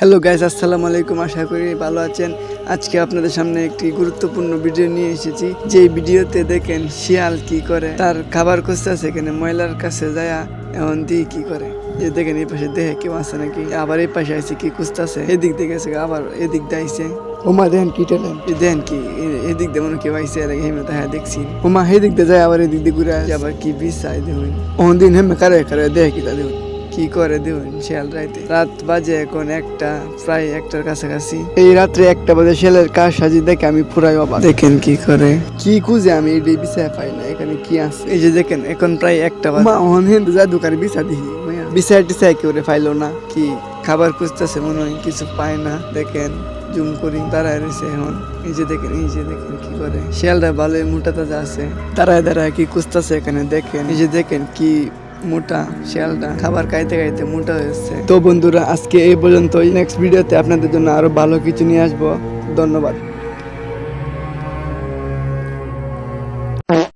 Hello guys, আসসালামু আলাইকুম। আশা করি ভালো আছেন। আজকে আপনাদের সামনে একটি গুরুত্বপূর্ণ ভিডিও নিয়ে এসেছি। যে ভিডিওতে দেখেন শিয়াল কি করে, তার খাবার খুঁজতেছে এখানে ময়লার কাছে যায়, এমন দিয়ে কি করে যে দেখেন এই পাশে দেখে কেউ আছে নাকি, আবার এই পাশে আছে কি খুঁজতেছে, এদিক দিয়ে গেছে আবার এদিক দিয়ে আইছে। ওমা দেখেন কি ট্যালেন্ট, দেখেন কি এদিক দিয়ে মনে কেউ আইসে হেমে তাহা দেখছি। ওমা এদিক দিয়ে যায় আবার এদিক দিয়ে ঘুরে আসে, আবার কি বিছাই দেখুন অন্যদিন হেমে কারে কারে দেখে কি তা দেখুন কি করে দেখুন। শিয়াল রাত বাজে এখন প্রায় একটার কাছাকাছি। এই রাত্রে 1টা বাজে শিয়ালের কাজ সাজি দেখে আমি পুরাই অবাক। দেখেন কি করে, কি খুঁজে আমি এই বিছায় পাই না, এখানে কি আছে। এই যে দেখেন এখন প্রায় 1টা বাজে, অনেক জাদুকারি বিছা দিহি বিছায় টিছায় কেউ ফাইলো না, কি খাবার খুঁজতেছে মনে হয়, কিছু পায় না। দেখেন জুম করি দাঁড়ায় রয়েছে এখন। এই যে দেখেন কি করে। শিয়ালটা ভালোই মোটা তাজা আছে, দাঁড়ায় কি খুঁজতেছে এখানে। দেখেন এই যে দেখেন কি মোটা শিয়ালটা, খাবার খাইতে খাইতে মোটা হয়েছে। তো বন্ধুরা, আজকে এই পর্যন্তই। নেক্সট ভিডিওতে আপনাদের জন্য আরো ভালো কিছু নিয়ে আসবো। ধন্যবাদ।